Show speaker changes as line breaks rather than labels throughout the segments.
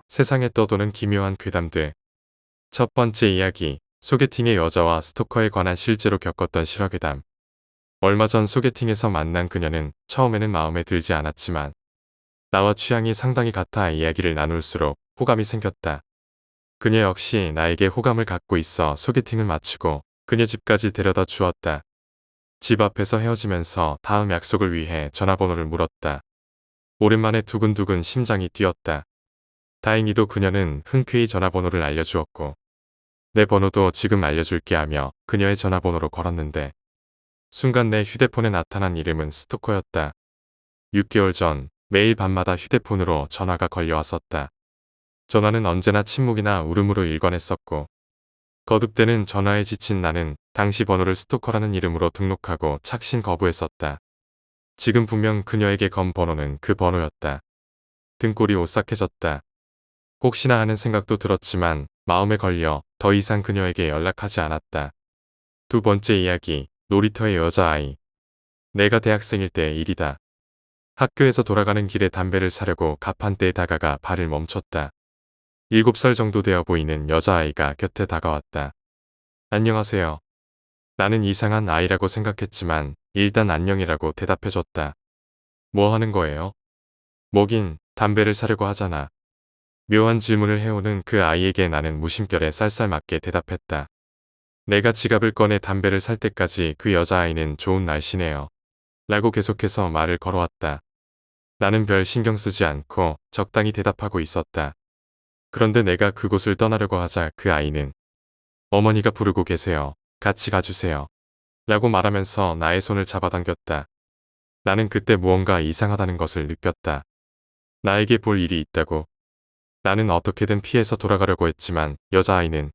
세상에 떠도는 기묘한 괴담들. 첫 번째 이야기, 소개팅의 여자와 스토커에 관한 실제로 겪었던 실화괴담. 얼마 전 소개팅에서 만난 그녀는 처음에는 마음에 들지 않았지만 나와 취향이 상당히 같아 이야기를 나눌수록 호감이 생겼다. 그녀 역시 나에게 호감을 갖고 있어 소개팅을 마치고 그녀 집까지 데려다 주었다. 집 앞에서 헤어지면서 다음 약속을 위해 전화번호를 물었다. 오랜만에 두근두근 심장이 뛰었다. 다행히도 그녀는 흔쾌히 전화번호를 알려주었고 내 번호도 지금 알려줄게 하며 그녀의 전화번호로 걸었는데 순간 내 휴대폰에 나타난 이름은 스토커였다. 6개월 전 매일 밤마다 휴대폰으로 전화가 걸려왔었다. 전화는 언제나 침묵이나 울음으로 일관했었고 거듭되는 전화에 지친 나는 당시 번호를 스토커라는 이름으로 등록하고 착신 거부했었다. 지금 분명 그녀에게 건 번호는 그 번호였다. 등골이 오싹해졌다. 혹시나 하는 생각도 들었지만 마음에 걸려 더 이상 그녀에게 연락하지 않았다. 두 번째 이야기, 놀이터의 여자아이. 내가 대학생일 때의 일이다. 학교에서 돌아가는 길에 담배를 사려고 가판대에 다가가 발을 멈췄다. 7살 정도 되어 보이는 여자아이가 곁에 다가왔다. 안녕하세요. 나는 이상한 아이라고 생각했지만 일단 안녕이라고 대답해줬다. 뭐 하는 거예요? 뭐긴 담배를 사려고 하잖아. 묘한 질문을 해오는 그 아이에게 나는 무심결에 쌀쌀맞게 대답했다. 내가 지갑을 꺼내 담배를 살 때까지 그 여자아이는 좋은 날씨네요. 라고 계속해서 말을 걸어왔다. 나는 별 신경 쓰지 않고 적당히 대답하고 있었다. 그런데 내가 그곳을 떠나려고 하자 그 아이는 어머니가 부르고 계세요. 같이 가주세요. 라고 말하면서 나의 손을 잡아당겼다. 나는 그때 무언가 이상하다는 것을 느꼈다. 나에게 볼 일이 있다고. 나는 어떻게든 피해서 돌아가려고 했지만 여자아이는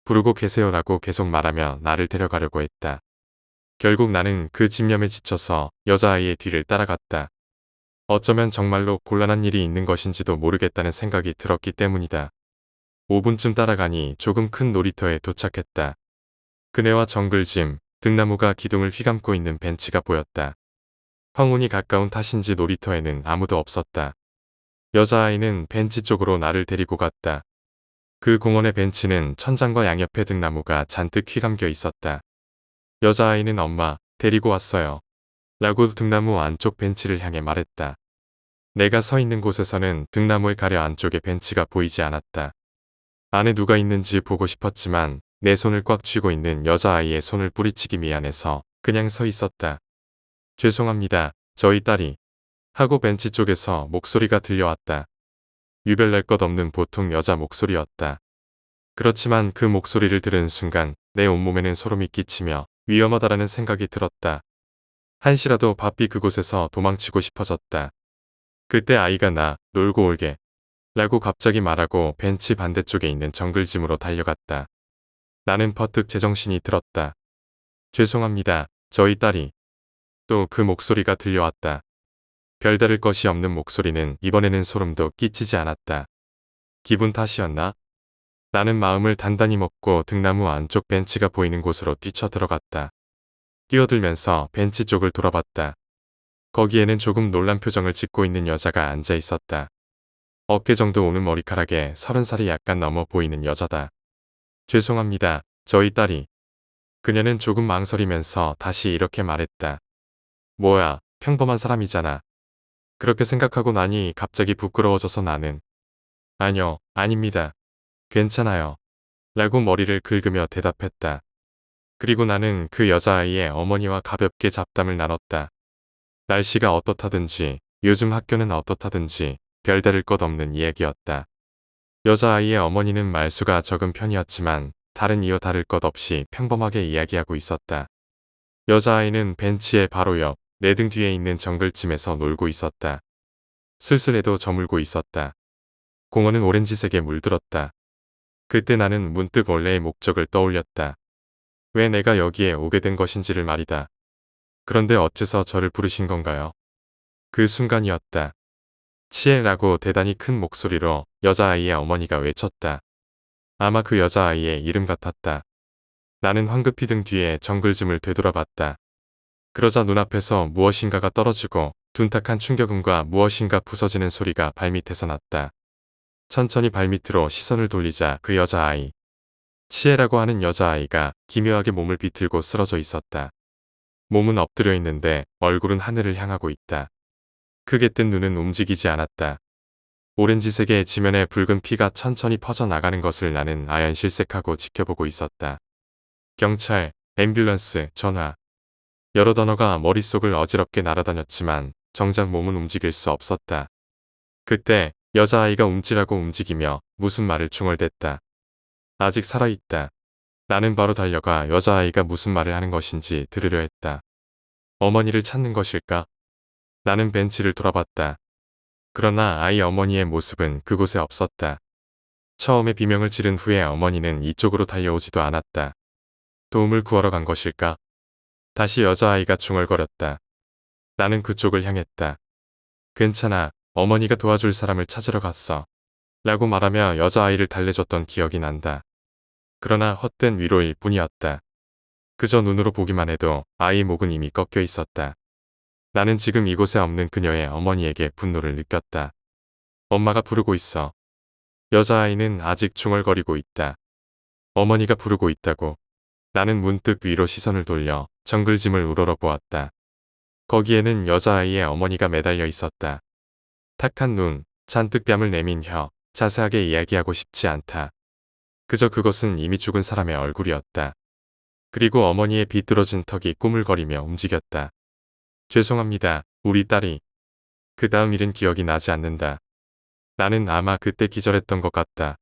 부르고 계세요라고 계속 말하며 나를 데려가려고 했다. 결국 나는 그 집념에 지쳐서 여자아이의 뒤를 따라갔다. 어쩌면 정말로 곤란한 일이 있는 것인지도 모르겠다는 생각이 들었기 때문이다. 5분쯤 따라가니 조금 큰 놀이터에 도착했다. 그네와 정글짐, 등나무가 기둥을 휘감고 있는 벤치가 보였다. 황혼이 가까운 탓인지 놀이터에는 아무도 없었다. 여자아이는 벤치 쪽으로 나를 데리고 갔다. 그 공원의 벤치는 천장과 양옆에 등나무가 잔뜩 휘감겨 있었다. 여자아이는 엄마, 데리고 왔어요. 라고 등나무 안쪽 벤치를 향해 말했다. 내가 서 있는 곳에서는 등나무에 가려 안쪽에 벤치가 보이지 않았다. 안에 누가 있는지 보고 싶었지만 내 손을 꽉 쥐고 있는 여자아이의 손을 뿌리치기 미안해서 그냥 서 있었다. 죄송합니다, 저희 딸이. 하고 벤치 쪽에서 목소리가 들려왔다. 유별날 것 없는 보통 여자 목소리였다. 그렇지만 그 목소리를 들은 순간 내 온몸에는 소름이 끼치며 위험하다라는 생각이 들었다. 한시라도 바삐 그곳에서 도망치고 싶어졌다. 그때 아이가 나 놀고 올게 라고 갑자기 말하고 벤치 반대쪽에 있는 정글짐으로 달려갔다. 나는 퍼뜩 제정신이 들었다. 죄송합니다, 저희 딸이. 또 그 목소리가 들려왔다. 별다를 것이 없는 목소리는 이번에는 소름도 끼치지 않았다. 기분 탓이었나? 나는 마음을 단단히 먹고 등나무 안쪽 벤치가 보이는 곳으로 뛰쳐 들어갔다. 뛰어들면서 벤치 쪽을 돌아봤다. 거기에는 조금 놀란 표정을 짓고 있는 여자가 앉아 있었다. 어깨 정도 오는 머리카락에 30살이 약간 넘어 보이는 여자다. 죄송합니다, 저희 딸이. 그녀는 조금 망설이면서 다시 이렇게 말했다. 뭐야, 평범한 사람이잖아. 그렇게 생각하고 나니 갑자기 부끄러워져서 나는 아니요, 아닙니다. 괜찮아요. 라고 머리를 긁으며 대답했다. 그리고 나는 그 여자아이의 어머니와 가볍게 잡담을 나눴다. 날씨가 어떻다든지 요즘 학교는 어떻다든지 별다를 것 없는 이야기였다. 여자아이의 어머니는 말수가 적은 편이었지만 다른 이유 다를 것 없이 평범하게 이야기하고 있었다. 여자아이는 벤치의 바로 옆 내 등 뒤에 있는 정글짐에서 놀고 있었다. 슬슬해도 저물고 있었다. 공원은 오렌지색에 물들었다. 그때 나는 문득 원래의 목적을 떠올렸다. 왜 내가 여기에 오게 된 것인지를 말이다. 그런데 어째서 저를 부르신 건가요? 그 순간이었다. 치에라고 대단히 큰 목소리로 여자아이의 어머니가 외쳤다. 아마 그 여자아이의 이름 같았다. 나는 황급히 등 뒤에 정글짐을 되돌아봤다. 그러자 눈앞에서 무엇인가가 떨어지고 둔탁한 충격음과 무엇인가 부서지는 소리가 발밑에서 났다. 천천히 발밑으로 시선을 돌리자 그 여자아이. 치에라고 하는 여자아이가 기묘하게 몸을 비틀고 쓰러져 있었다. 몸은 엎드려 있는데 얼굴은 하늘을 향하고 있다. 크게 뜬 눈은 움직이지 않았다. 오렌지색의 지면에 붉은 피가 천천히 퍼져나가는 것을 나는 아연실색하고 지켜보고 있었다. 경찰, 앰뷸런스, 전화. 여러 단어가 머릿속을 어지럽게 날아다녔지만 정작 몸은 움직일 수 없었다. 그때 여자아이가 움찔하고 움직이며 무슨 말을 중얼댔다. 아직 살아있다. 나는 바로 달려가 여자아이가 무슨 말을 하는 것인지 들으려 했다. 어머니를 찾는 것일까? 나는 벤치를 돌아봤다. 그러나 아이 어머니의 모습은 그곳에 없었다. 처음에 비명을 지른 후에 어머니는 이쪽으로 달려오지도 않았다. 도움을 구하러 간 것일까? 다시 여자아이가 중얼거렸다. 나는 그쪽을 향했다. 괜찮아. 어머니가 도와줄 사람을 찾으러 갔어. 라고 말하며 여자아이를 달래줬던 기억이 난다. 그러나 헛된 위로일 뿐이었다. 그저 눈으로 보기만 해도 아이의 목은 이미 꺾여 있었다. 나는 지금 이곳에 없는 그녀의 어머니에게 분노를 느꼈다. 엄마가 부르고 있어. 여자아이는 아직 중얼거리고 있다. 어머니가 부르고 있다고. 나는 문득 위로 시선을 돌려 정글짐을 우러러보았다. 거기에는 여자아이의 어머니가 매달려 있었다. 탁한 눈, 잔뜩 뺨을 내민 혀, 자세하게 이야기하고 싶지 않다. 그저 그것은 이미 죽은 사람의 얼굴이었다. 그리고 어머니의 비뚤어진 턱이 꾸물거리며 움직였다. 죄송합니다, 우리 딸이. 그 다음 일은 기억이 나지 않는다. 나는 아마 그때 기절했던 것 같다.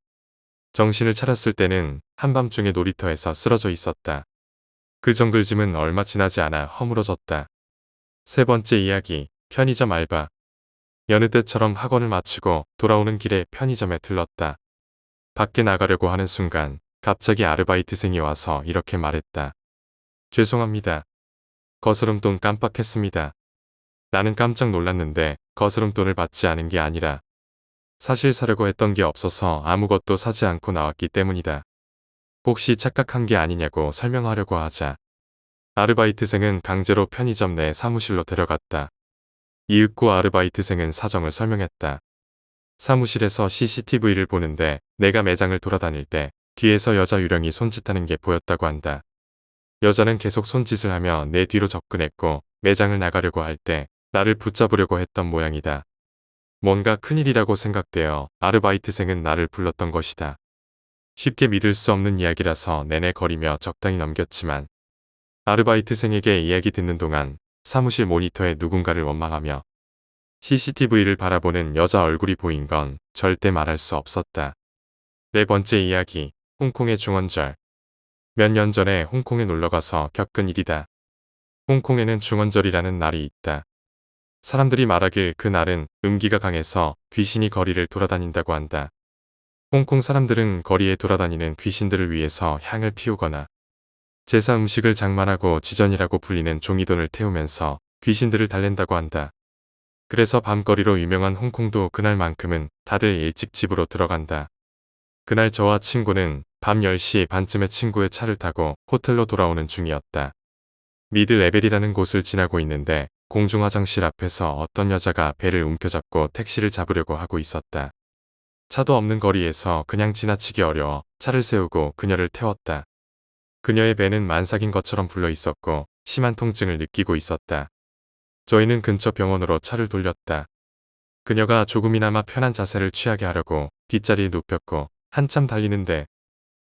정신을 차렸을 때는 한밤중에 놀이터에서 쓰러져 있었다. 그 정글짐은 얼마 지나지 않아 허물어졌다. 세 번째 이야기, 편의점 알바. 여느 때처럼 학원을 마치고 돌아오는 길에 편의점에 들렀다. 밖에 나가려고 하는 순간 갑자기 아르바이트생이 와서 이렇게 말했다. 죄송합니다. 거스름돈 깜빡했습니다. 나는 깜짝 놀랐는데 거스름돈을 받지 않은 게 아니라 사실 사려고 했던 게 없어서 아무것도 사지 않고 나왔기 때문이다. 혹시 착각한 게 아니냐고 설명하려고 하자 아르바이트생은 강제로 편의점 내 사무실로 데려갔다. 이윽고 아르바이트생은 사정을 설명했다. 사무실에서 CCTV를 보는데 내가 매장을 돌아다닐 때 뒤에서 여자 유령이 손짓하는 게 보였다고 한다. 여자는 계속 손짓을 하며 내 뒤로 접근했고 매장을 나가려고 할 때 나를 붙잡으려고 했던 모양이다. 뭔가 큰일이라고 생각되어 아르바이트생은 나를 불렀던 것이다. 쉽게 믿을 수 없는 이야기라서 내내 거리며 적당히 넘겼지만 아르바이트생에게 이야기 듣는 동안 사무실 모니터에 누군가를 원망하며 CCTV를 바라보는 여자 얼굴이 보인 건 절대 말할 수 없었다. 네 번째 이야기, 홍콩의 중원절. 몇 년 전에 홍콩에 놀러가서 겪은 일이다. 홍콩에는 중원절이라는 날이 있다. 사람들이 말하길 그 날은 음기가 강해서 귀신이 거리를 돌아다닌다고 한다. 홍콩 사람들은 거리에 돌아다니는 귀신들을 위해서 향을 피우거나 제사 음식을 장만하고 지전이라고 불리는 종이돈을 태우면서 귀신들을 달랜다고 한다. 그래서 밤거리로 유명한 홍콩도 그날만큼은 다들 일찍 집으로 들어간다. 그날 저와 친구는 밤 10시 반쯤에 친구의 차를 타고 호텔로 돌아오는 중이었다. 미드 레벨이라는 곳을 지나고 있는데 공중화장실 앞에서 어떤 여자가 배를 움켜잡고 택시를 잡으려고 하고 있었다. 차도 없는 거리에서 그냥 지나치기 어려워 차를 세우고 그녀를 태웠다. 그녀의 배는 만삭인 것처럼 불러 있었고 심한 통증을 느끼고 있었다. 저희는 근처 병원으로 차를 돌렸다. 그녀가 조금이나마 편한 자세를 취하게 하려고 뒷자리에 눕혔고 한참 달리는데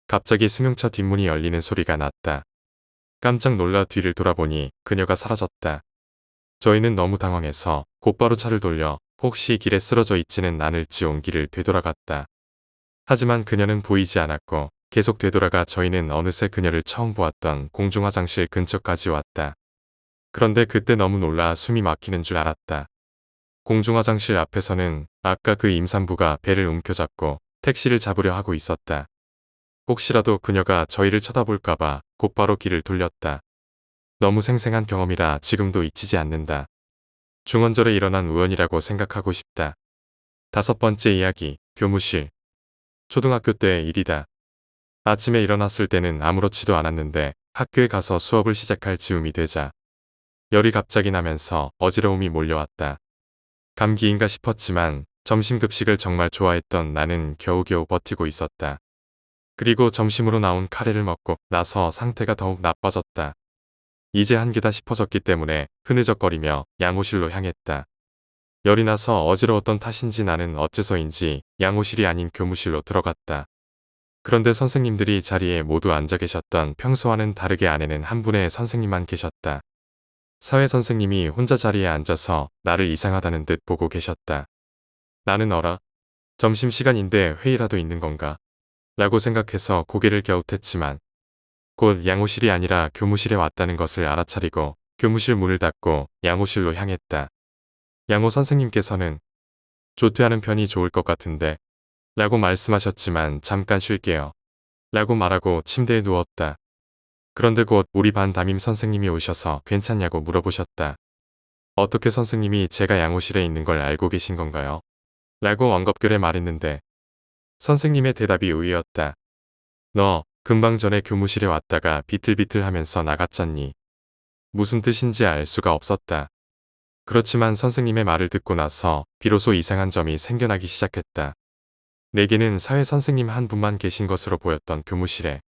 갑자기 승용차 뒷문이 열리는 소리가 났다. 깜짝 놀라 뒤를 돌아보니 그녀가 사라졌다. 저희는 너무 당황해서 곧바로 차를 돌려 혹시 길에 쓰러져 있지는 않을지 온길을 되돌아갔다. 하지만 그녀는 보이지 않았고 계속 되돌아가 저희는 어느새 그녀를 처음 보았던 공중화장실 근처까지 왔다. 그런데 그때 너무 놀라 숨이 막히는 줄 알았다. 공중화장실 앞에서는 아까 그 임산부가 배를 움켜잡고 택시를 잡으려 하고 있었다. 혹시라도 그녀가 저희를 쳐다볼까봐 곧바로 길을 돌렸다. 너무 생생한 경험이라 지금도 잊히지 않는다. 중원절에 일어난 우연이라고 생각하고 싶다. 다섯 번째 이야기, 교무실. 초등학교 때의 일이다. 아침에 일어났을 때는 아무렇지도 않았는데 학교에 가서 수업을 시작할 즈음이 되자 열이 갑자기 나면서 어지러움이 몰려왔다. 감기인가 싶었지만 점심 급식을 정말 좋아했던 나는 겨우겨우 버티고 있었다. 그리고 점심으로 나온 카레를 먹고 나서 상태가 더욱 나빠졌다. 이제 한계다 싶어졌기 때문에 흐느적거리며 양호실로 향했다. 열이 나서 어지러웠던 탓인지 나는 어째서인지 양호실이 아닌 교무실로 들어갔다. 그런데 선생님들이 자리에 모두 앉아 계셨던 평소와는 다르게 안에는 한 분의 선생님만 계셨다. 사회 선생님이 혼자 자리에 앉아서 나를 이상하다는 듯 보고 계셨다. 나는 어라? 점심시간인데 회의라도 있는 건가? 라고 생각해서 고개를 갸웃했지만 곧 양호실이 아니라 교무실에 왔다는 것을 알아차리고 교무실 문을 닫고 양호실로 향했다. 양호 선생님께서는 조퇴하는 편이 좋을 것 같은데 라고 말씀하셨지만 잠깐 쉴게요. 라고 말하고 침대에 누웠다. 그런데 곧 우리 반 담임 선생님이 오셔서 괜찮냐고 물어보셨다. 어떻게 선생님이 제가 양호실에 있는 걸 알고 계신 건가요? 라고 엉겁결에 말했는데 선생님의 대답이 의외였다. 너 금방 전에 교무실에 왔다가 비틀비틀 하면서 나갔잖니. 무슨 뜻인지 알 수가 없었다. 그렇지만 선생님의 말을 듣고 나서 비로소 이상한 점이 생겨나기 시작했다. 내게는 사회 선생님 한 분만 계신 것으로 보였던 교무실에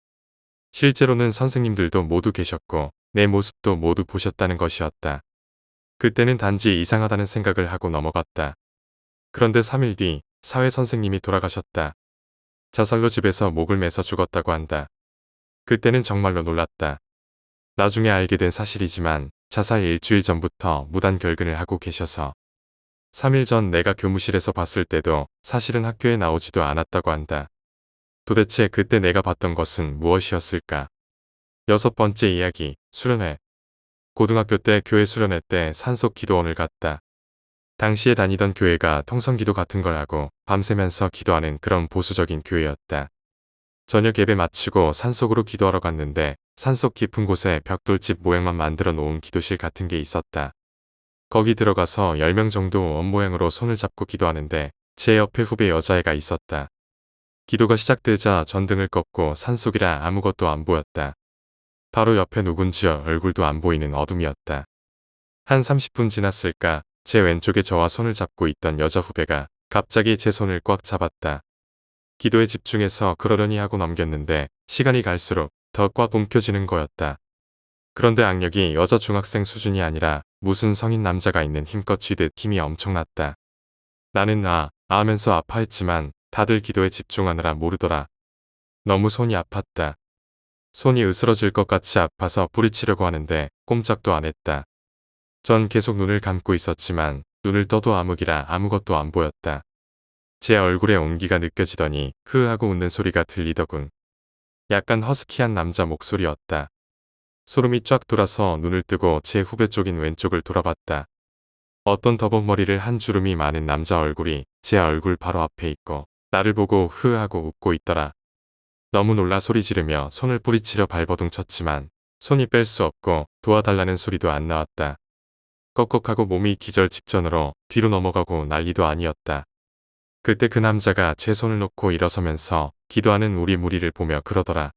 실제로는 선생님들도 모두 계셨고 내 모습도 모두 보셨다는 것이었다. 그때는 단지 이상하다는 생각을 하고 넘어갔다. 그런데 3일 뒤 사회 선생님이 돌아가셨다. 자살로 집에서 목을 매서 죽었다고 한다. 그때는 정말로 놀랐다. 나중에 알게 된 사실이지만 자살 일주일 전부터 무단 결근을 하고 계셔서 3일 전 내가 교무실에서 봤을 때도 사실은 학교에 나오지도 않았다고 한다. 도대체 그때 내가 봤던 것은 무엇이었을까? 6번째 이야기, 수련회. 고등학교 때 교회 수련회 때 산속 기도원을 갔다. 당시에 다니던 교회가 통성기도 같은 걸 하고 밤새면서 기도하는 그런 보수적인 교회였다. 저녁 예배 마치고 산속으로 기도하러 갔는데 산속 깊은 곳에 벽돌집 모양만 만들어 놓은 기도실 같은 게 있었다. 거기 들어가서 10명 정도 원 모양으로 손을 잡고 기도하는데 제 옆에 후배 여자애가 있었다. 기도가 시작되자 전등을 껐고 산속이라 아무것도 안 보였다. 바로 옆에 누군지 얼굴도 안 보이는 어둠이었다. 한 30분 지났을까 제 왼쪽에 저와 손을 잡고 있던 여자 후배가 갑자기 제 손을 꽉 잡았다. 기도에 집중해서 그러려니 하고 넘겼는데 시간이 갈수록 더 꽉 움켜쥐는 거였다. 그런데 악력이 여자 중학생 수준이 아니라 무슨 성인 남자가 있는 힘껏 쥐듯 힘이 엄청났다. 나는 하면서 아파했지만 다들 기도에 집중하느라 모르더라. 너무 손이 아팠다. 손이 으스러질 것 같이 아파서 뿌리치려고 하는데 꼼짝도 안 했다. 전 계속 눈을 감고 있었지만 눈을 떠도 암흑이라 아무것도 안 보였다. 제 얼굴에 온기가 느껴지더니 흐하고 웃는 소리가 들리더군. 약간 허스키한 남자 목소리였다. 소름이 쫙 돌아서 눈을 뜨고 제 후배 쪽인 왼쪽을 돌아봤다. 어떤 더벅머리를 한 주름이 많은 남자 얼굴이 제 얼굴 바로 앞에 있고 나를 보고 흐하고 웃고 있더라. 너무 놀라 소리 지르며 손을 뿌리치려 발버둥 쳤지만 손이 뺄 수 없고 도와달라는 소리도 안 나왔다. 꺽꺽하고 몸이 기절 직전으로 뒤로 넘어가고 난리도 아니었다. 그때 그 남자가 제 손을 놓고 일어서면서 기도하는 우리 무리를 보며 그러더라.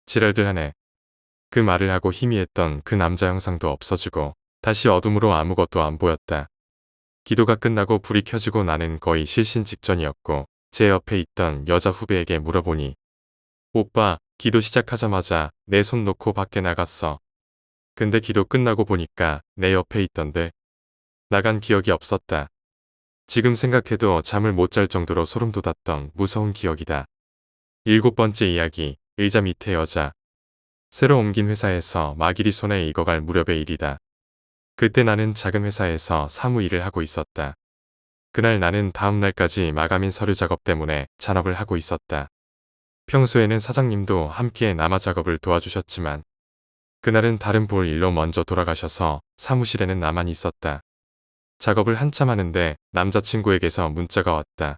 지랄들 하네. 그 말을 하고 희미했던 그 남자 형상도 없어지고 다시 어둠으로 아무것도 안 보였다. 기도가 끝나고 불이 켜지고 나는 거의 실신 직전이었고 제 옆에 있던 여자 후배에게 물어보니 오빠 기도 시작하자마자 내 손 놓고 밖에 나갔어. 근데 기도 끝나고 보니까 내 옆에 있던데. 나간 기억이 없었다. 지금 생각해도 잠을 못 잘 정도로 소름 돋았던 무서운 기억이다. 7번째 이야기, 의자 밑에 여자. 새로 옮긴 회사에서 막일이 손에 익어갈 무렵의 일이다. 그때 나는 작은 회사에서 사무 일을 하고 있었다. 그날 나는 다음 날까지 마감인 서류 작업 때문에 잔업을 하고 있었다. 평소에는 사장님도 함께 남아 작업을 도와주셨지만 그날은 다른 볼 일로 먼저 돌아가셔서 사무실에는 나만 있었다. 작업을 한참 하는데 남자친구에게서 문자가 왔다.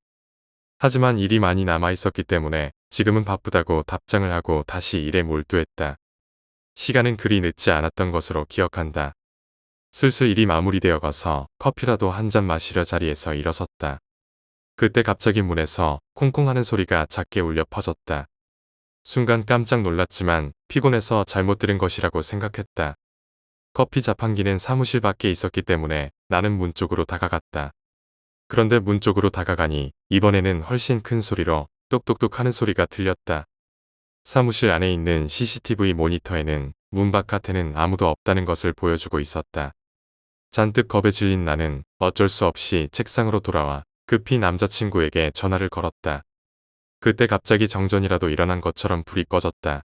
하지만 일이 많이 남아 있었기 때문에 지금은 바쁘다고 답장을 하고 다시 일에 몰두했다. 시간은 그리 늦지 않았던 것으로 기억한다. 슬슬 일이 마무리되어 가서 커피라도 한 잔 마시려 자리에서 일어섰다. 그때 갑자기 문에서 콩콩 하는 소리가 작게 울려 퍼졌다. 순간 깜짝 놀랐지만 피곤해서 잘못 들은 것이라고 생각했다. 커피 자판기는 사무실 밖에 있었기 때문에 나는 문 쪽으로 다가갔다. 그런데 문 쪽으로 다가가니 이번에는 훨씬 큰 소리로 똑똑똑 하는 소리가 들렸다. 사무실 안에 있는 CCTV 모니터에는 문 바깥에는 아무도 없다는 것을 보여주고 있었다. 잔뜩 겁에 질린 나는 어쩔 수 없이 책상으로 돌아와 급히 남자친구에게 전화를 걸었다. 그때 갑자기 정전이라도 일어난 것처럼 불이 꺼졌다.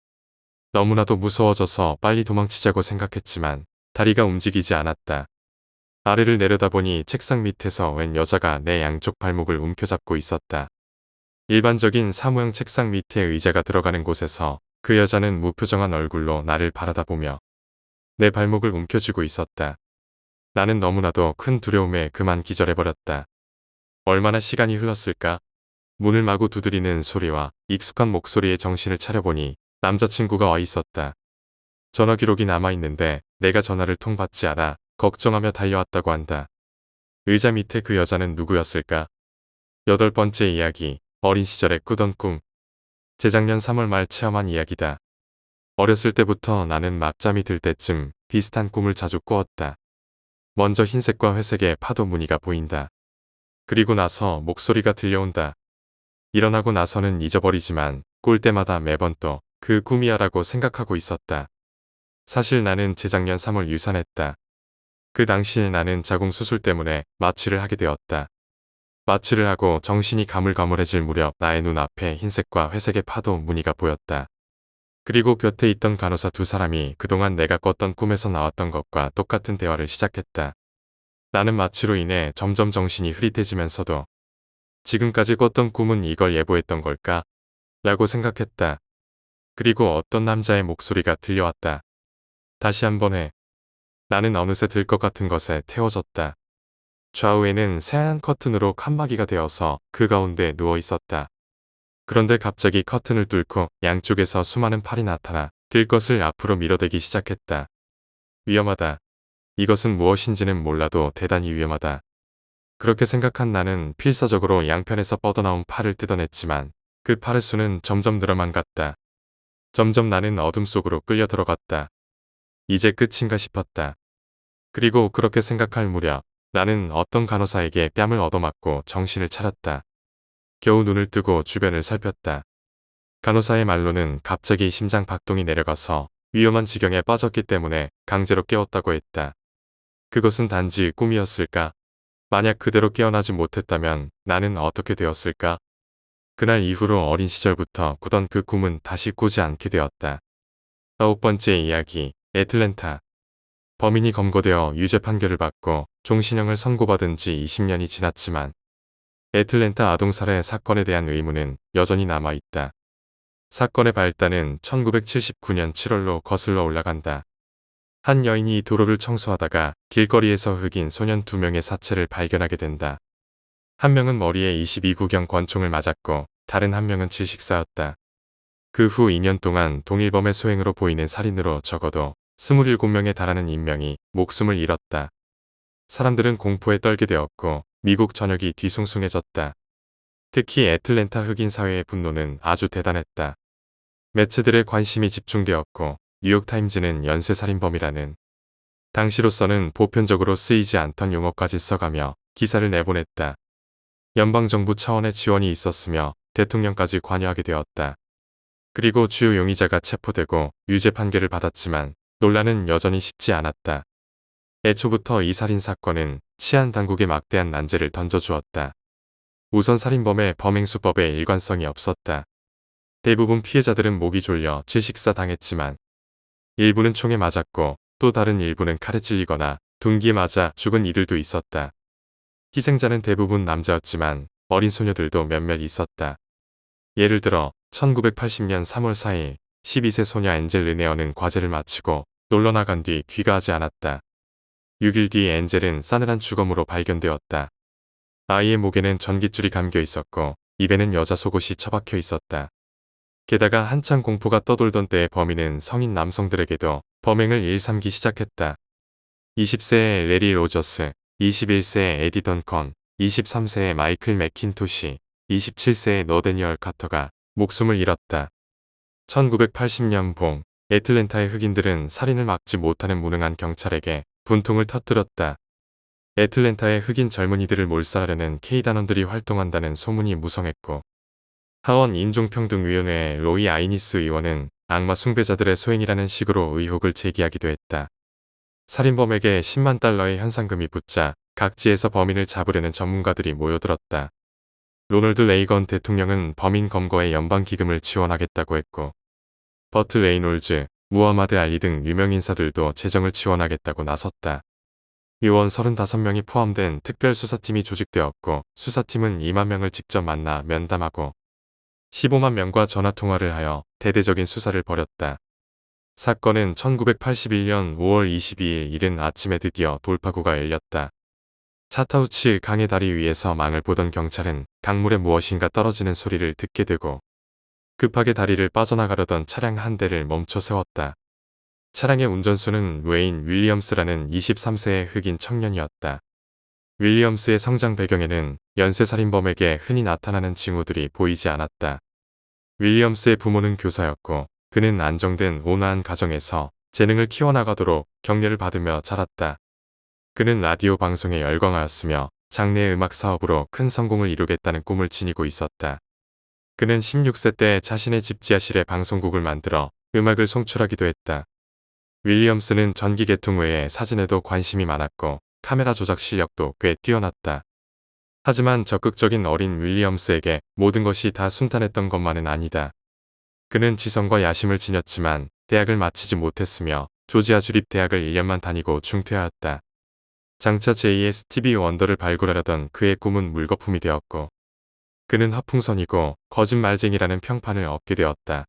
너무나도 무서워져서 빨리 도망치자고 생각했지만 다리가 움직이지 않았다. 아래를 내려다보니 책상 밑에서 웬 여자가 내 양쪽 발목을 움켜잡고 있었다. 일반적인 사무용 책상 밑에 의자가 들어가는 곳에서 그 여자는 무표정한 얼굴로 나를 바라다보며 내 발목을 움켜쥐고 있었다. 나는 너무나도 큰 두려움에 그만 기절해버렸다. 얼마나 시간이 흘렀을까? 문을 마구 두드리는 소리와 익숙한 목소리에 정신을 차려보니 남자친구가 와 있었다. 전화 기록이 남아있는데 내가 전화를 통받지 않아 걱정하며 달려왔다고 한다. 의자 밑에 그 여자는 누구였을까? 8번째 이야기, 어린 시절에 꾸던 꿈. 재작년 3월 말 체험한 이야기다. 어렸을 때부터 나는 낮잠이 들 때쯤 비슷한 꿈을 자주 꾸었다. 먼저 흰색과 회색의 파도 무늬가 보인다. 그리고 나서 목소리가 들려온다. 일어나고 나서는 잊어버리지만 꿀 때마다 매번 또 그 꿈이야라고 생각하고 있었다. 사실 나는 재작년 3월 유산했다. 그 당시에 나는 자궁수술 때문에 마취를 하게 되었다. 마취를 하고 정신이 가물가물해질 무렵 나의 눈앞에 흰색과 회색의 파도 무늬가 보였다. 그리고 곁에 있던 간호사 2사람이 그동안 내가 꿨던 꿈에서 나왔던 것과 똑같은 대화를 시작했다. 나는 마취로 인해 점점 정신이 흐릿해지면서도 지금까지 꿨던 꿈은 이걸 예보했던 걸까? 라고 생각했다. 그리고 어떤 남자의 목소리가 들려왔다. 다시 한번 해. 나는 어느새 들 것 같은 것에 태워졌다. 좌우에는 새하얀 커튼으로 칸막이가 되어서 그 가운데 누워 있었다. 그런데 갑자기 커튼을 뚫고 양쪽에서 수많은 팔이 나타나 들 것을 앞으로 밀어대기 시작했다. 위험하다. 이것은 무엇인지는 몰라도 대단히 위험하다. 그렇게 생각한 나는 필사적으로 양편에서 뻗어나온 팔을 뜯어냈지만 그 팔의 수는 점점 늘어만 갔다. 점점 나는 어둠 속으로 끌려 들어갔다. 이제 끝인가 싶었다. 그리고 그렇게 생각할 무렵 나는 어떤 간호사에게 뺨을 얻어맞고 정신을 차렸다. 겨우 눈을 뜨고 주변을 살폈다. 간호사의 말로는 갑자기 심장 박동이 내려가서 위험한 지경에 빠졌기 때문에 강제로 깨웠다고 했다. 그것은 단지 꿈이었을까? 만약 그대로 깨어나지 못했다면 나는 어떻게 되었을까? 그날 이후로 어린 시절부터 꾸던 그 꿈은 다시 꾸지 않게 되었다. 9번째 이야기, 애틀랜타. 범인이 검거되어 유죄 판결을 받고 종신형을 선고받은 지 20년이 지났지만 애틀랜타 아동살해 사건에 대한 의문은 여전히 남아있다. 사건의 발단은 1979년 7월로 거슬러 올라간다. 한 여인이 도로를 청소하다가 길거리에서 흑인 소년 2명의 사체를 발견하게 된다. 한 명은 머리에 22구경 권총을 맞았고 다른 한 명은 질식사였다. 그 후 2년 동안 동일범의 소행으로 보이는 살인으로 적어도 27명에 달하는 인명이 목숨을 잃었다. 사람들은 공포에 떨게 되었고 미국 전역이 뒤숭숭해졌다. 특히 애틀랜타 흑인 사회의 분노는 아주 대단했다. 매체들의 관심이 집중되었고 뉴욕타임즈는 연쇄살인범이라는 당시로서는 보편적으로 쓰이지 않던 용어까지 써가며 기사를 내보냈다. 연방정부 차원의 지원이 있었으며 대통령까지 관여하게 되었다. 그리고 주요 용의자가 체포되고 유죄 판결을 받았지만 논란은 여전히 식지 않았다. 애초부터 이 살인사건은 치안당국에 막대한 난제를 던져주었다. 우선 살인범의 범행수법에 일관성이 없었다. 대부분 피해자들은 목이 졸려 질식사 당했지만 일부는 총에 맞았고 또 다른 일부는 칼에 찔리거나 둔기에 맞아 죽은 이들도 있었다. 희생자는 대부분 남자였지만 어린 소녀들도 몇몇 있었다. 예를 들어 1980년 3월 4일 12세 소녀 엔젤 르네어는 과제를 마치고 놀러 나간 뒤 귀가하지 않았다. 6일 뒤 엔젤은 싸늘한 주검으로 발견되었다. 아이의 목에는 전깃줄이 감겨 있었고 입에는 여자 속옷이 처박혀 있었다. 게다가 한창 공포가 떠돌던 때의 범인은 성인 남성들에게도 범행을 일삼기 시작했다. 20세의 레리 로저스, 21세의 에디 던컨, 23세의 마이클 맥킨토시, 27세의 너데니얼 카터가 목숨을 잃었다. 1980년 봄, 애틀랜타의 흑인들은 살인을 막지 못하는 무능한 경찰에게 분통을 터뜨렸다. 애틀랜타에 흑인 젊은이들을 몰살하려는 K단원들이 활동한다는 소문이 무성했고 하원 인종평등위원회의 로이 아이니스 의원은 악마 숭배자들의 소행이라는 식으로 의혹을 제기하기도 했다. 살인범에게 10만 달러의 현상금이 붙자 각지에서 범인을 잡으려는 전문가들이 모여들었다. 로널드 레이건 대통령은 범인 검거에 연방기금을 지원하겠다고 했고 버트 레이놀즈, 무하마드 알리 등 유명 인사들도 재정을 지원하겠다고 나섰다. 요원 35명이 포함된 특별수사팀이 조직되었고 수사팀은 2만 명을 직접 만나 면담하고 15만 명과 전화통화를 하여 대대적인 수사를 벌였다. 사건은 1981년 5월 22일 이른 아침에 드디어 돌파구가 열렸다. 차타우치 강의 다리 위에서 망을 보던 경찰은 강물에 무엇인가 떨어지는 소리를 듣게 되고 급하게 다리를 빠져나가려던 차량 한 대를 멈춰 세웠다. 차량의 운전수는 웨인 윌리엄스라는 23세의 흑인 청년이었다. 윌리엄스의 성장 배경에는 연쇄살인범에게 흔히 나타나는 징후들이 보이지 않았다. 윌리엄스의 부모는 교사였고 그는 안정된 온화한 가정에서 재능을 키워나가도록 격려를 받으며 자랐다. 그는 라디오 방송에 열광하였으며 장래 음악 사업으로 큰 성공을 이루겠다는 꿈을 지니고 있었다. 그는 16세 때 자신의 집 지하실에 방송국을 만들어 음악을 송출하기도 했다. 윌리엄스는 전기 계통 외에 사진에도 관심이 많았고 카메라 조작 실력도 꽤 뛰어났다. 하지만 적극적인 어린 윌리엄스에게 모든 것이 다 순탄했던 것만은 아니다. 그는 지성과 야심을 지녔지만 대학을 마치지 못했으며 조지아 주립대학을 1년만 다니고 중퇴하였다. 장차 제2의 스티비 원더를 발굴하려던 그의 꿈은 물거품이 되었고 그는 허풍선이고 거짓말쟁이라는 평판을 얻게 되었다.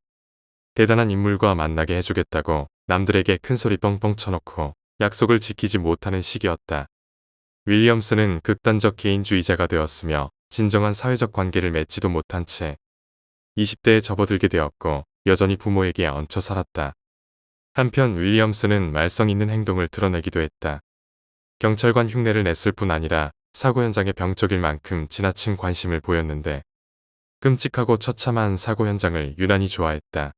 대단한 인물과 만나게 해주겠다고 남들에게 큰소리 뻥뻥 쳐놓고 약속을 지키지 못하는 시기였다. 윌리엄스는 극단적 개인주의자가 되었으며 진정한 사회적 관계를 맺지도 못한 채 20대에 접어들게 되었고 여전히 부모에게 얹혀 살았다. 한편 윌리엄스는 말썽 있는 행동을 드러내기도 했다. 경찰관 흉내를 냈을 뿐 아니라 사고 현장에 병적일 만큼 지나친 관심을 보였는데 끔찍하고 처참한 사고 현장을 유난히 좋아했다.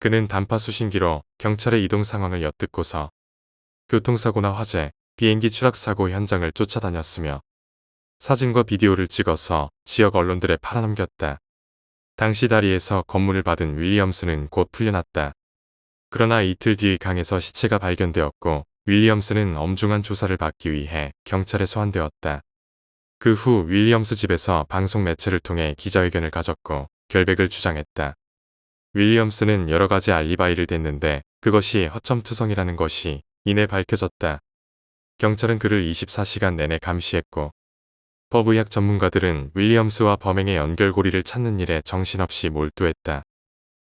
그는 단파 수신기로 경찰의 이동 상황을 엿듣고서 교통사고나 화재, 비행기 추락사고 현장을 쫓아다녔으며 사진과 비디오를 찍어서 지역 언론들에 팔아넘겼다. 당시 다리에서 검문을 받은 윌리엄스는 곧 풀려났다. 그러나 이틀 뒤 강에서 시체가 발견되었고 윌리엄스는 엄중한 조사를 받기 위해 경찰에 소환되었다. 그 후 윌리엄스 집에서 방송 매체를 통해 기자회견을 가졌고 결백을 주장했다. 윌리엄스는 여러 가지 알리바이를 댔는데 그것이 허점투성이라는 것이 이내 밝혀졌다. 경찰은 그를 24시간 내내 감시했고 법의학 전문가들은 윌리엄스와 범행의 연결고리를 찾는 일에 정신없이 몰두했다.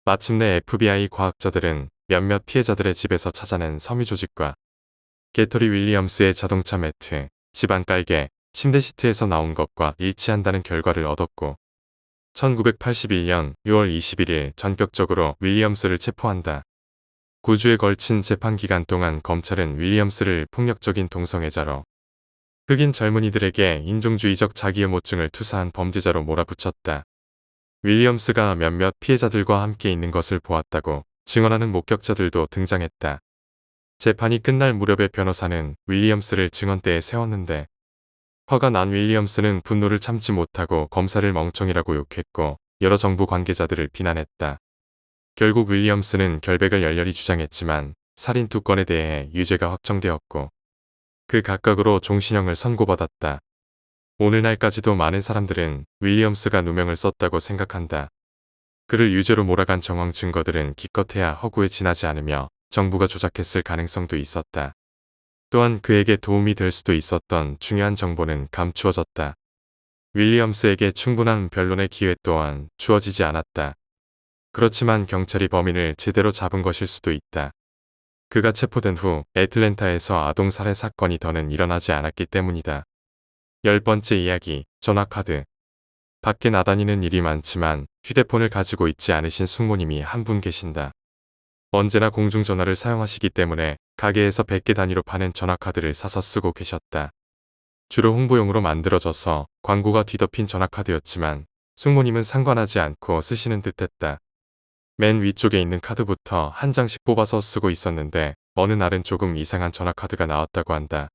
마침내 FBI 과학자들은 몇몇 피해자들의 집에서 찾아낸 섬유 조직과 게토리 윌리엄스의 자동차 매트, 집안 깔개, 침대 시트에서 나온 것과 일치한다는 결과를 얻었고 1981년 6월 21일 전격적으로 윌리엄스를 체포한다. 9주에 걸친 재판 기간 동안 검찰은 윌리엄스를 폭력적인 동성애자로 흑인 젊은이들에게 인종주의적 자기혐오증을 투사한 범죄자로 몰아붙였다. 윌리엄스가 몇몇 피해자들과 함께 있는 것을 보았다고 증언하는 목격자들도 등장했다. 재판이 끝날 무렵에 변호사는 윌리엄스를 증언대에 세웠는데 화가 난 윌리엄스는 분노를 참지 못하고 검사를 멍청이라고 욕했고 여러 정부 관계자들을 비난했다. 결국 윌리엄스는 결백을 열렬히 주장했지만 살인 2건에 대해 유죄가 확정되었고 그 각각으로 종신형을 선고받았다. 오늘날까지도 많은 사람들은 윌리엄스가 누명을 썼다고 생각한다. 그를 유죄로 몰아간 정황 증거들은 기껏해야 허구에 지나지 않으며 정부가 조작했을 가능성도 있었다. 또한 그에게 도움이 될 수도 있었던 중요한 정보는 감추어졌다. 윌리엄스에게 충분한 변론의 기회 또한 주어지지 않았다. 그렇지만 경찰이 범인을 제대로 잡은 것일 수도 있다. 그가 체포된 후 애틀랜타에서 아동 살해 사건이 더는 일어나지 않았기 때문이다. 10번째 이야기, 전화카드. 밖에 나다니는 일이 많지만 휴대폰을 가지고 있지 않으신 숙모님이 한 분 계신다. 언제나 공중전화를 사용하시기 때문에 가게에서 100개 단위로 파는 전화카드를 사서 쓰고 계셨다. 주로 홍보용으로 만들어져서 광고가 뒤덮인 전화카드였지만 숙모님은 상관하지 않고 쓰시는 듯했다. 맨 위쪽에 있는 카드부터 한 장씩 뽑아서 쓰고 있었는데 어느 날은 조금 이상한 전화카드가 나왔다고 한다.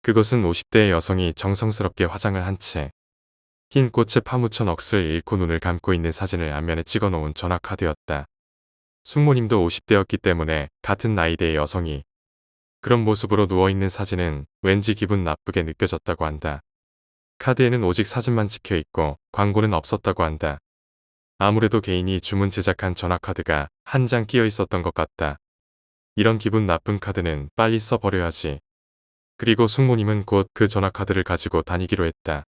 그것은 50대의 여성이 정성스럽게 화장을 한 채 흰 꽃에 파묻혀 넋을 잃고 눈을 감고 있는 사진을 앞면에 찍어놓은 전화카드였다. 숙모님도 50대였기 때문에 같은 나이대의 여성이 그런 모습으로 누워있는 사진은 왠지 기분 나쁘게 느껴졌다고 한다. 카드에는 오직 사진만 찍혀있고 광고는 없었다고 한다. 아무래도 개인이 주문 제작한 전화카드가 한 장 끼어 있었던 것 같다. 이런 기분 나쁜 카드는 빨리 써버려야지. 그리고 숙모님은 곧 그 전화카드를 가지고 다니기로 했다.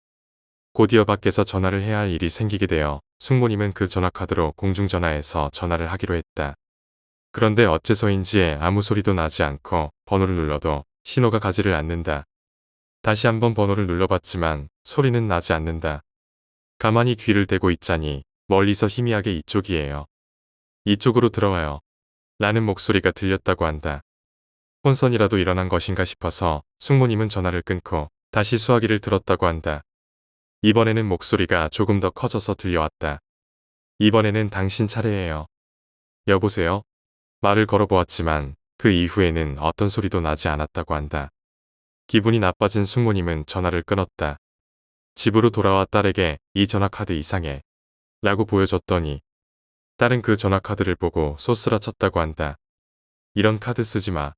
곧이어 밖에서 전화를 해야 할 일이 생기게 되어 숙모님은 그 전화카드로 공중전화에서 전화를 하기로 했다. 그런데 어째서인지 아무 소리도 나지 않고 번호를 눌러도 신호가 가지를 않는다. 다시 한번 번호를 눌러봤지만 소리는 나지 않는다. 가만히 귀를 대고 있자니 멀리서 희미하게 이쪽이에요. 이쪽으로 들어와요. 라는 목소리가 들렸다고 한다. 혼선이라도 일어난 것인가 싶어서 숙모님은 전화를 끊고 다시 수화기를 들었다고 한다. 이번에는 목소리가 조금 더 커져서 들려왔다. 이번에는 당신 차례예요. 여보세요? 말을 걸어보았지만 그 이후에는 어떤 소리도 나지 않았다고 한다. 기분이 나빠진 숙모님은 전화를 끊었다. 집으로 돌아와 딸에게 이 전화카드 이상해 라고 보여줬더니 딸은 그 전화카드를 보고 소스라쳤다고 한다. 이런 카드 쓰지 마.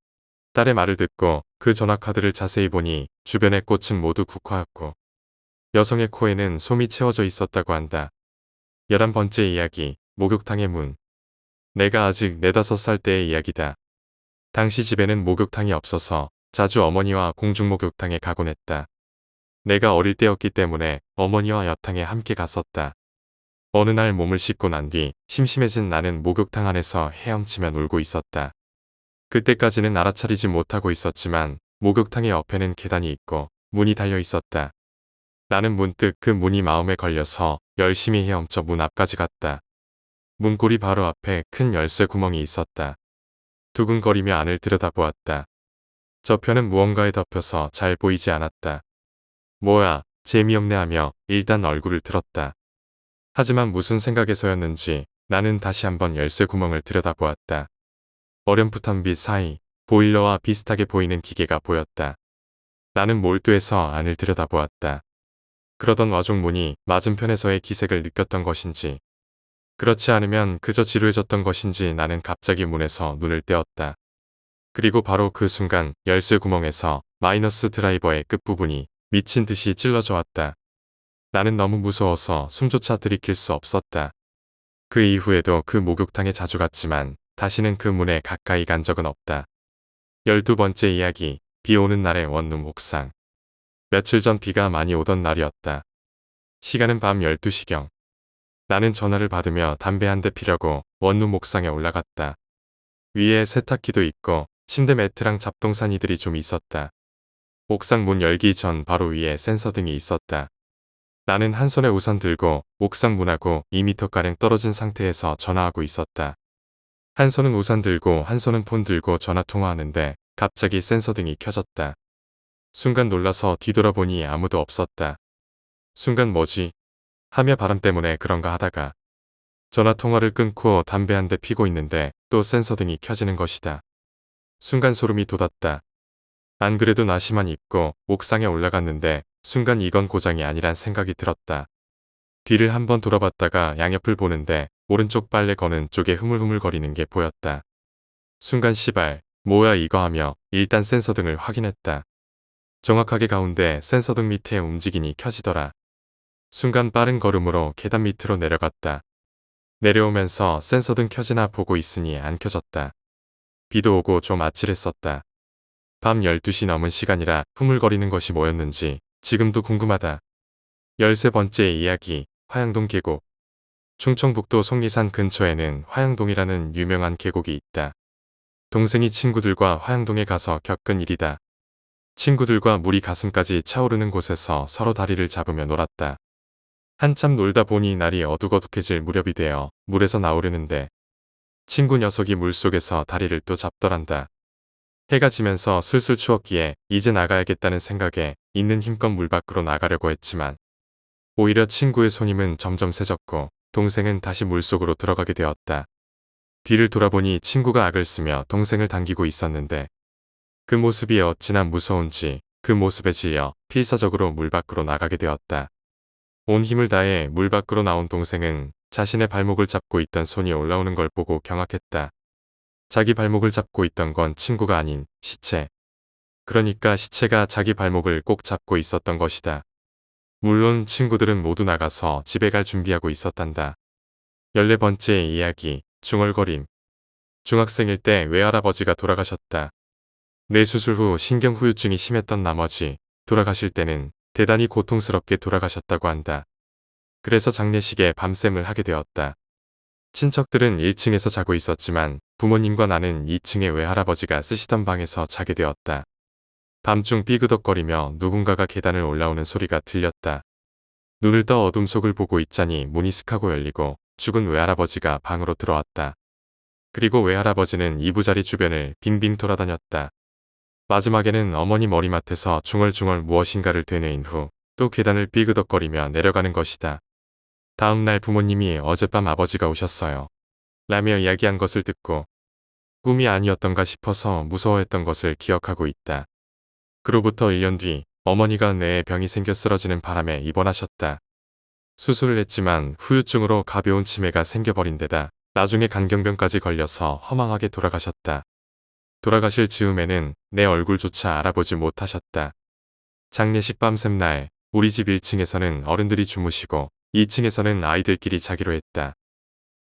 딸의 말을 듣고 그 전화카드를 자세히 보니 주변의 꽃은 모두 국화였고 여성의 코에는 솜이 채워져 있었다고 한다. 11번째 이야기, 목욕탕의 문. 내가 아직 4~5살 때의 이야기다. 당시 집에는 목욕탕이 없어서 자주 어머니와 공중목욕탕에 가곤 했다. 내가 어릴 때였기 때문에 어머니와 여탕에 함께 갔었다. 어느 날 몸을 씻고 난 뒤 심심해진 나는 목욕탕 안에서 헤엄치며 놀고 있었다. 그때까지는 알아차리지 못하고 있었지만 목욕탕의 옆에는 계단이 있고 문이 달려 있었다. 나는 문득 그 문이 마음에 걸려서 열심히 헤엄쳐 문 앞까지 갔다. 문고리 바로 앞에 큰 열쇠 구멍이 있었다. 두근거리며 안을 들여다보았다. 저편은 무언가에 덮여서 잘 보이지 않았다. 뭐야, 재미없네 하며 일단 얼굴을 들었다. 하지만 무슨 생각에서였는지 나는 다시 한번 열쇠 구멍을 들여다보았다. 어렴풋한 빛 사이 보일러와 비슷하게 보이는 기계가 보였다. 나는 몰두해서 안을 들여다보았다. 그러던 와중 문이 맞은편에서의 기색을 느꼈던 것인지 그렇지 않으면 그저 지루해졌던 것인지 나는 갑자기 문에서 눈을 떼었다. 그리고 바로 그 순간 열쇠 구멍에서 마이너스 드라이버의 끝부분이 미친 듯이 찔러져 왔다. 나는 너무 무서워서 숨조차 들이킬 수 없었다. 그 이후에도 그 목욕탕에 자주 갔지만 다시는 그 문에 가까이 간 적은 없다. 12번째 이야기, 비 오는 날의 원룸 옥상. 며칠 전 비가 많이 오던 날이었다. 시간은 밤 12시경. 나는 전화를 받으며 담배 한 대 피려고 원룸 옥상에 올라갔다. 위에 세탁기도 있고 침대 매트랑 잡동사니들이 좀 있었다. 옥상 문 열기 전 바로 위에 센서등이 있었다. 나는 한 손에 우산 들고 옥상 문하고 2m가량 떨어진 상태에서 전화하고 있었다. 한 손은 우산 들고 한 손은 폰 들고 전화 통화하는데 갑자기 센서등이 켜졌다. 순간 놀라서 뒤돌아보니 아무도 없었다. 순간 뭐지? 하며 바람 때문에 그런가 하다가 전화 통화를 끊고 담배 한 대 피고 있는데 또 센서등이 켜지는 것이다. 순간 소름이 돋았다. 안 그래도 나시만 입고 옥상에 올라갔는데 순간 이건 고장이 아니란 생각이 들었다. 뒤를 한번 돌아봤다가 양옆을 보는데 오른쪽 빨래 거는 쪽에 흐물흐물거리는 게 보였다. 순간 시발, 뭐야 이거 하며 일단 센서등을 확인했다. 정확하게 가운데 센서등 밑에 움직이니 켜지더라. 순간 빠른 걸음으로 계단 밑으로 내려갔다. 내려오면서 센서등 켜지나 보고 있으니 안 켜졌다. 비도 오고 좀 아찔했었다. 밤 12시 넘은 시간이라 흐물거리는 것이 뭐였는지 지금도 궁금하다. 13번째 이야기, 화양동 계곡. 충청북도 속리산 근처에는 화양동이라는 유명한 계곡이 있다. 동생이 친구들과 화양동에 가서 겪은 일이다. 친구들과 물이 가슴까지 차오르는 곳에서 서로 다리를 잡으며 놀았다. 한참 놀다 보니 날이 어둑어둑해질 무렵이 되어 물에서 나오려는데 친구 녀석이 물속에서 다리를 또 잡더란다. 해가 지면서 슬슬 추웠기에 이제 나가야겠다는 생각에 있는 힘껏 물 밖으로 나가려고 했지만 오히려 친구의 손힘은 점점 세졌고 동생은 다시 물속으로 들어가게 되었다. 뒤를 돌아보니 친구가 악을 쓰며 동생을 당기고 있었는데 그 모습이 어찌나 무서운지 그 모습에 질려 필사적으로 물 밖으로 나가게 되었다. 온 힘을 다해 물 밖으로 나온 동생은 자신의 발목을 잡고 있던 손이 올라오는 걸 보고 경악했다. 자기 발목을 잡고 있던 건 친구가 아닌 시체. 그러니까 시체가 자기 발목을 꼭 잡고 있었던 것이다. 물론 친구들은 모두 나가서 집에 갈 준비하고 있었단다. 14번째 이야기, 중얼거림. 중학생일 때 외할아버지가 돌아가셨다. 뇌수술 후 신경후유증이 심했던 나머지 돌아가실 때는 대단히 고통스럽게 돌아가셨다고 한다. 그래서 장례식에 밤샘을 하게 되었다. 친척들은 1층에서 자고 있었지만 부모님과 나는 2층에 외할아버지가 쓰시던 방에서 자게 되었다. 밤중 삐그덕거리며 누군가가 계단을 올라오는 소리가 들렸다. 눈을 떠 어둠 속을 보고 있자니 문이 슥 하고 열리고 죽은 외할아버지가 방으로 들어왔다. 그리고 외할아버지는 이부자리 주변을 빙빙 돌아다녔다. 마지막에는 어머니 머리맡에서 중얼중얼 무엇인가를 되뇌인 후 또 계단을 삐그덕거리며 내려가는 것이다. 다음 날 부모님이 어젯밤 아버지가 오셨어요. 라며 이야기한 것을 듣고 꿈이 아니었던가 싶어서 무서워했던 것을 기억하고 있다. 그로부터 1년 뒤 어머니가 뇌에 병이 생겨 쓰러지는 바람에 입원하셨다. 수술을 했지만 후유증으로 가벼운 치매가 생겨버린 데다 나중에 간경병까지 걸려서 허망하게 돌아가셨다. 돌아가실 즈음에는 내 얼굴조차 알아보지 못하셨다. 장례식 밤샘 날 우리 집 1층에서는 어른들이 주무시고 2층에서는 아이들끼리 자기로 했다.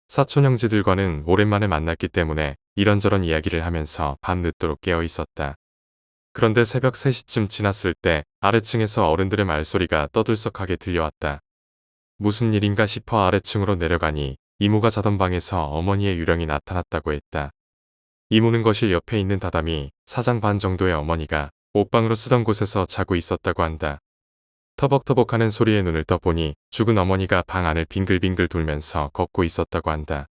사촌 형제들과는 오랜만에 만났기 때문에 이런저런 이야기를 하면서 밤늦도록 깨어 있었다. 그런데 새벽 3시쯤 지났을 때 아래층에서 어른들의 말소리가 떠들썩하게 들려왔다. 무슨 일인가 싶어 아래층으로 내려가니 이모가 자던 방에서 어머니의 유령이 나타났다고 했다. 이모는 거실 옆에 있는 다담이 사장 반 정도의 어머니가 옷방으로 쓰던 곳에서 자고 있었다고 한다. 터벅터벅하는 소리에 눈을 떠보니 죽은 어머니가 방 안을 빙글빙글 돌면서 걷고 있었다고 한다.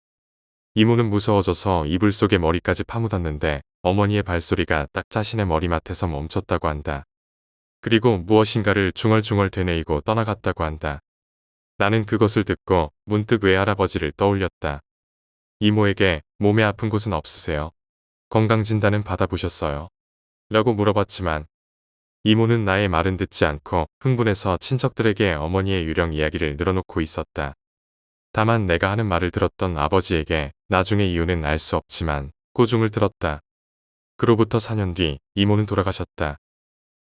이모는 무서워져서 이불 속에 머리까지 파묻었는데 어머니의 발소리가 딱 자신의 머리맡에서 멈췄다고 한다. 그리고 무엇인가를 중얼중얼 되뇌이고 떠나갔다고 한다. 나는 그것을 듣고 문득 외할아버지를 떠올렸다. 이모에게 몸에 아픈 곳은 없으세요? 건강진단은 받아보셨어요? 라고 물어봤지만 이모는 나의 말은 듣지 않고 흥분해서 친척들에게 어머니의 유령 이야기를 늘어놓고 있었다. 다만 내가 하는 말을 들었던 아버지에게 나중의 이유는 알 수 없지만 꾸중을 들었다. 그로부터 4년 뒤 이모는 돌아가셨다.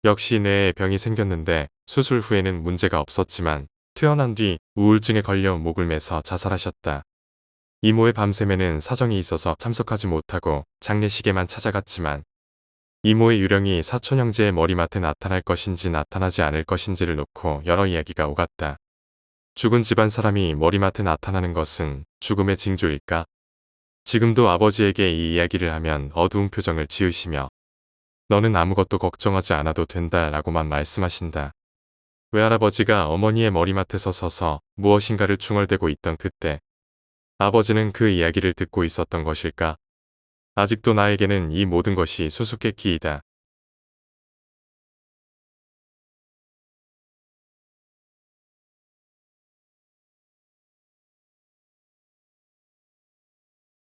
역시 뇌에 병이 생겼는데 수술 후에는 문제가 없었지만 퇴원한 뒤 우울증에 걸려 목을 매서 자살하셨다. 이모의 밤샘에는 사정이 있어서 참석하지 못하고 장례식에만 찾아갔지만 이모의 유령이 사촌 형제의 머리맡에 나타날 것인지 나타나지 않을 것인지를 놓고 여러 이야기가 오갔다. 죽은 집안 사람이 머리맡에 나타나는 것은 죽음의 징조일까? 지금도 아버지에게 이 이야기를 하면 어두운 표정을 지으시며 너는 아무것도 걱정하지 않아도 된다 라고만 말씀하신다. 외할아버지가 어머니의 머리맡에서 서서 무엇인가를 중얼대고 있던 그때 아버지는 그 이야기를 듣고 있었던 것일까? 아직도 나에게는 이 모든 것이 수수께끼이다.